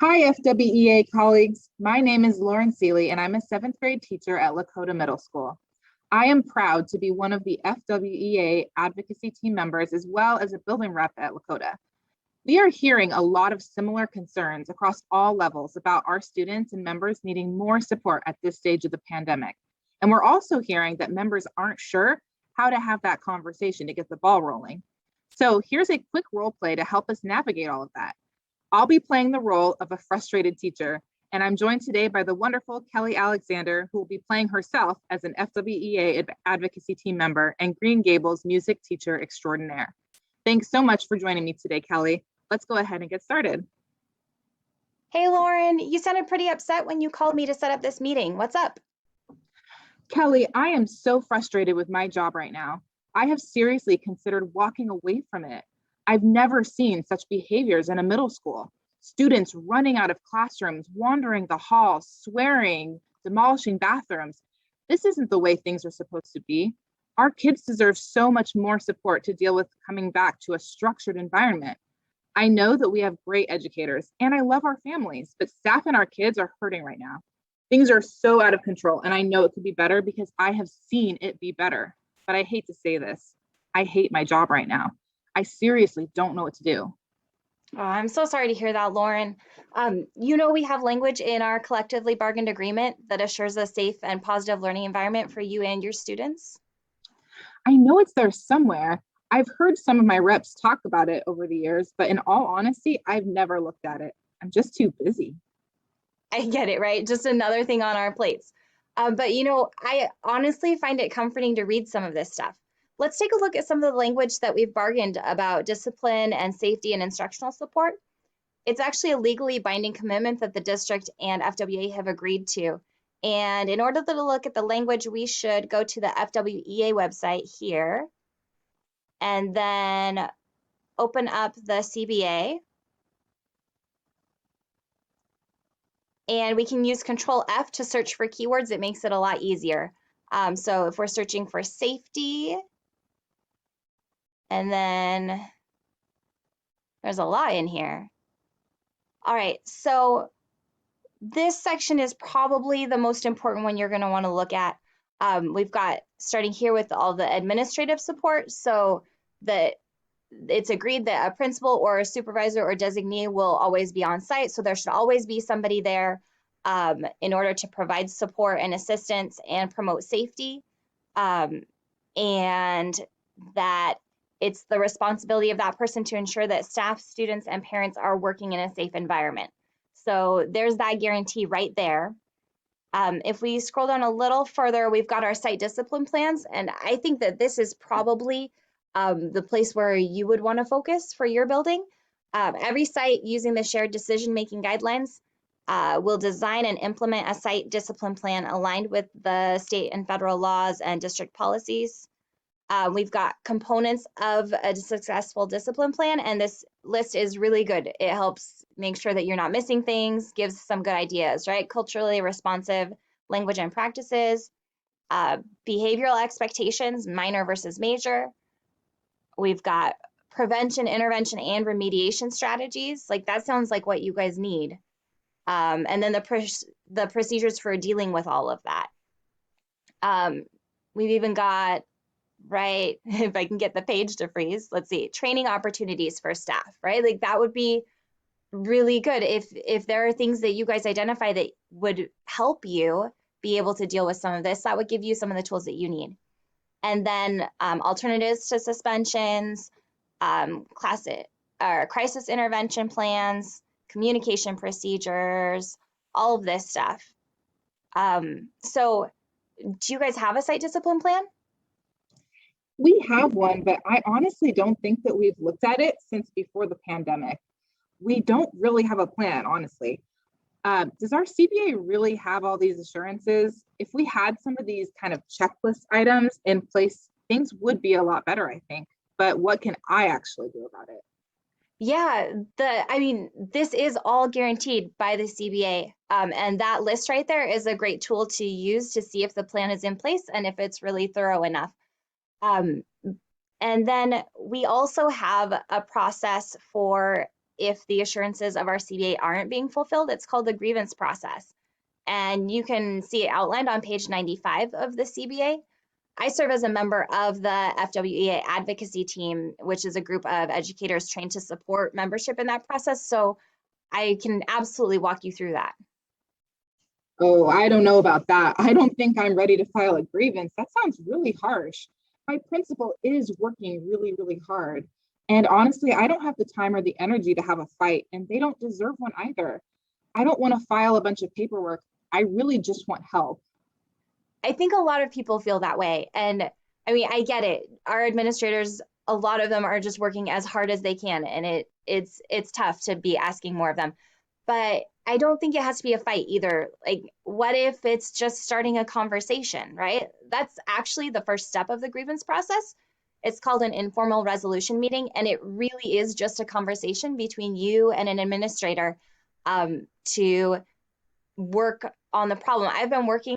Hi, FWEA colleagues. My name is Lauren Seeley, and I'm a seventh grade teacher at Lakota Middle School. I am proud to be one of the FWEA advocacy team members, as well as a building rep at Lakota. We are hearing a lot of similar concerns across all levels about our students and members needing more support at this stage of the pandemic. And we're also hearing that members aren't sure how to have that conversation to get the ball rolling. So here's a quick role play to help us navigate all of that. I'll be playing the role of a frustrated teacher, and I'm joined today by the wonderful Kelly Alexander, who will be playing herself as an FWEA advocacy team member and Green Gables music teacher extraordinaire. Thanks so much for joining me today, Kelly. Let's go ahead and get started. Hey, Lauren, you sounded pretty upset when you called me to set up this meeting. What's up? Kelly, I am so frustrated with my job right now. I have seriously considered walking away from it. I've never seen such behaviors in a middle school. Students running out of classrooms, wandering the halls, swearing, demolishing bathrooms. This isn't the way things are supposed to be. Our kids deserve so much more support to deal with coming back to a structured environment. I know that we have great educators and I love our families, but staff and our kids are hurting right now. Things are so out of control, and I know it could be better because I have seen it be better. But I hate to say this. I hate my job right now. I seriously don't know what to do. Oh, I'm so sorry to hear that, Lauren. We have language in our collectively bargained agreement that assures a safe and positive learning environment for you and your students. I know it's there somewhere. I've heard some of my reps talk about it over the years, but in all honesty, I've never looked at it. I'm just too busy. I get it, right? Just another thing on our plates. I honestly find it comforting to read some of this stuff. Let's take a look at some of the language that we've bargained about discipline and safety and instructional support. It's actually a legally binding commitment that the district and FWA have agreed to. And in order to look at the language, we should go to the FWEA website here and then open up the CBA. And we can use Control F to search for keywords. It makes it a lot easier. So if we're searching for safety, and then there's a lot in here. All right, so this section is probably the most important one you're going to want to look at. We've got starting here with all the administrative support. So that it's agreed that a principal or a supervisor or designee will always be on site. So there should always be somebody there in order to provide support and assistance and promote safety. And that it's the responsibility of that person to ensure that staff, students, and parents are working in a safe environment. So there's that guarantee right there. If we scroll down a little further, we've got our site discipline plans. And I think that this is probably the place where you would want to focus for your building. Every site using the shared decision-making guidelines will design and implement a site discipline plan aligned with the state and federal laws and district policies. We've got components of a successful discipline plan, and this list is really good. It helps make sure that you're not missing things, gives some good ideas, right? Culturally responsive language and practices, behavioral expectations, minor versus major. We've got prevention, intervention, and remediation strategies. Like that sounds like what you guys need. And then the procedures for dealing with all of that. We've even got, right, if I can get the page to freeze, let's see, training opportunities for staff, right? Like that would be really good if there are things that you guys identify that would help you be able to deal with some of this, that would give you some of the tools that you need. And then alternatives to suspensions, crisis intervention plans, communication procedures, all of this stuff. So do you guys have a site discipline plan? We have one, but I honestly don't think that we've looked at it since before the pandemic. We don't really have a plan, honestly. Does our CBA really have all these assurances? If we had some of these kind of checklist items in place, things would be a lot better, I think. But what can I actually do about it? Yeah, this is all guaranteed by the CBA. And that list right there is a great tool to use to see if the plan is in place and if it's really thorough enough. And then we also have a process for if the assurances of our CBA aren't being fulfilled. It's called the grievance process. And you can see it outlined on page 95 of the CBA. I serve as a member of the FWEA advocacy team, which is a group of educators trained to support membership in that process. So I can absolutely walk you through that. Oh, I don't know about that. I don't think I'm ready to file a grievance. That sounds really harsh. My principal is working really, really hard. And honestly, I don't have the time or the energy to have a fight, and they don't deserve one either. I don't want to file a bunch of paperwork. I really just want help. I think a lot of people feel that way. And I mean, I get it. Our administrators, a lot of them are just working as hard as they can, and it's tough to be asking more of them. But I don't think it has to be a fight either. Like, what if it's just starting a conversation, right? That's actually the first step of the grievance process. It's called an informal resolution meeting, and it really is just a conversation between you and an administrator to work on the problem. I've been working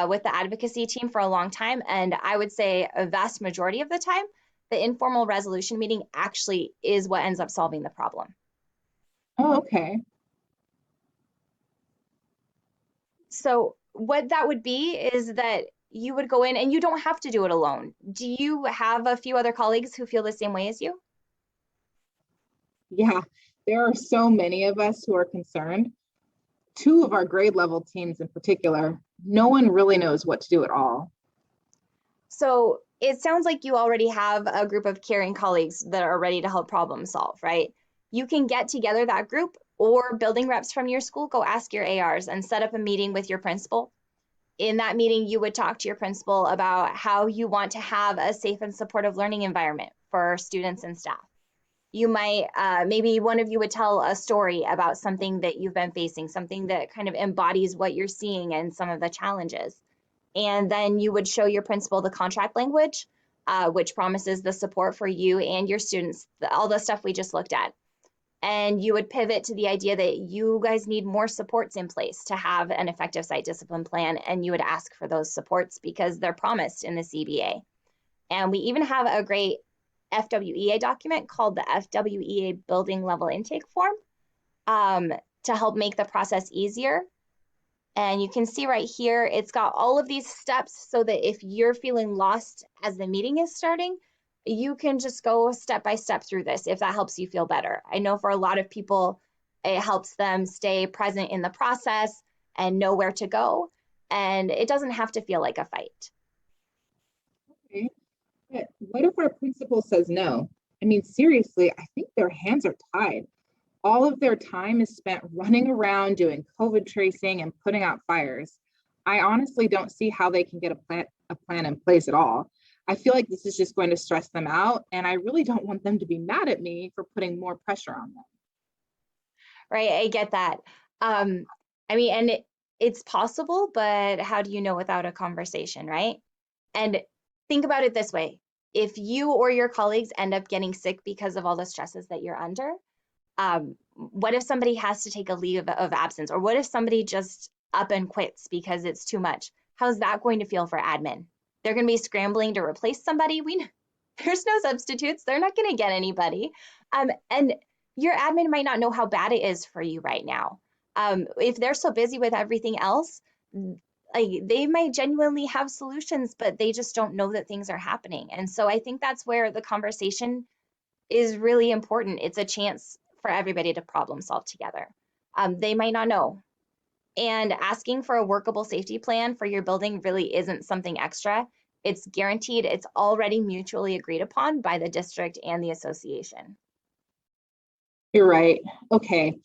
with the advocacy team for a long time, and I would say a vast majority of the time, the informal resolution meeting actually is what ends up solving the problem. Oh, okay. So what that would be is that you would go in and you don't have to do it alone. Do you have a few other colleagues who feel the same way as you? Yeah, there are so many of us who are concerned. Two of our grade level teams in particular, no one really knows what to do at all. So it sounds like you already have a group of caring colleagues that are ready to help problem solve, right? You can get together that group, or building reps from your school, go ask your ARs and set up a meeting with your principal. In that meeting, you would talk to your principal about how you want to have a safe and supportive learning environment for students and staff. You might, maybe one of you would tell a story about something that you've been facing, something that kind of embodies what you're seeing and some of the challenges. And then you would show your principal the contract language, which promises the support for you and your students, all the stuff we just looked at. And you would pivot to the idea that you guys need more supports in place to have an effective site discipline plan. And you would ask for those supports because they're promised in the CBA. And we even have a great FWEA document called the FWEA building level intake form to help make the process easier. And you can see right here, it's got all of these steps so that if you're feeling lost as the meeting is starting, you can just go step by step through this if that helps you feel better. I know for a lot of people, it helps them stay present in the process and know where to go. And it doesn't have to feel like a fight. Okay. But what if our principal says no? I mean, seriously, I think their hands are tied. All of their time is spent running around doing COVID tracing and putting out fires. I honestly don't see how they can get a plan in place at all. I feel like this is just going to stress them out, and I really don't want them to be mad at me for putting more pressure on them. Right, I get that. I mean, and it's possible, but how do you know without a conversation, right? And think about it this way. If you or your colleagues end up getting sick because of all the stresses that you're under, what if somebody has to take a leave of absence? Or what if somebody just up and quits because it's too much? How's that going to feel for admin? They're going to be scrambling to replace somebody. There's no substitutes. They're not going to get anybody. And your admin might not know how bad it is for you right now. If they're so busy with everything else, like they might genuinely have solutions, but they just don't know that things are happening. And so I think that's where the conversation is really important. It's a chance for everybody to problem solve together. They might not know. And asking for a workable safety plan for your building really isn't something extra. It's guaranteed. It's already mutually agreed upon by the district and the association. You're right. Okay,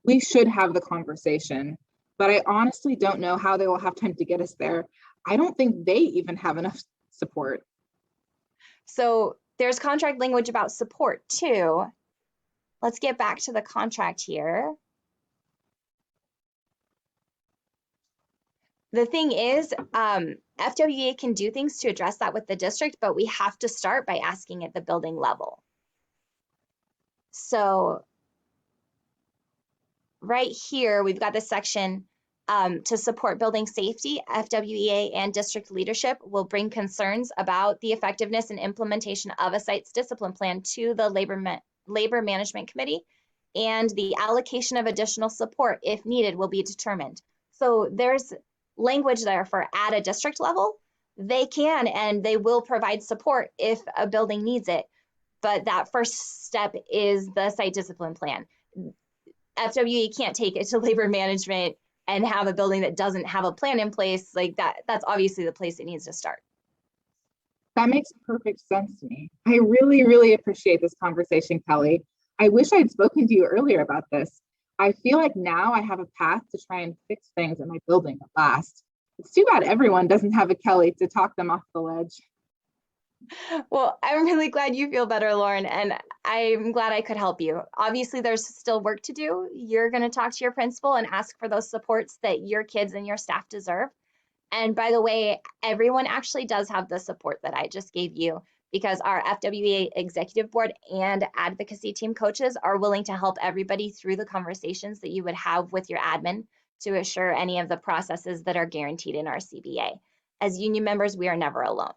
we should have the conversation, but I honestly don't know how they will have time to get us there. I don't think they even have enough support. So there's contract language about support too. Let's get back to the contract here. The thing is, FWA can do things to address that with the district, but we have to start by asking at the building level. So right here, we've got this section to support building safety. FWEA and district leadership will bring concerns about the effectiveness and implementation of a site's discipline plan to the Labor Management Committee and the allocation of additional support, if needed, will be determined. So there's language there for at a district level. They can and they will provide support if a building needs it. But that first step is the site discipline plan. FWE can't take it to labor management and have a building that doesn't have a plan in place. Like that's obviously the place it needs to start. That makes perfect sense to me. I really, really appreciate this conversation, Kelly. I wish I'd spoken to you earlier about this. I feel like now I have a path to try and fix things in my building at last. It's too bad everyone doesn't have a Kelly to talk them off the ledge. Well, I'm really glad you feel better, Lauren, and I'm glad I could help you. Obviously, there's still work to do. You're going to talk to your principal and ask for those supports that your kids and your staff deserve. And by the way, everyone actually does have the support that I just gave you because our FWA executive board and advocacy team coaches are willing to help everybody through the conversations that you would have with your admin to assure any of the processes that are guaranteed in our CBA. As union members, we are never alone.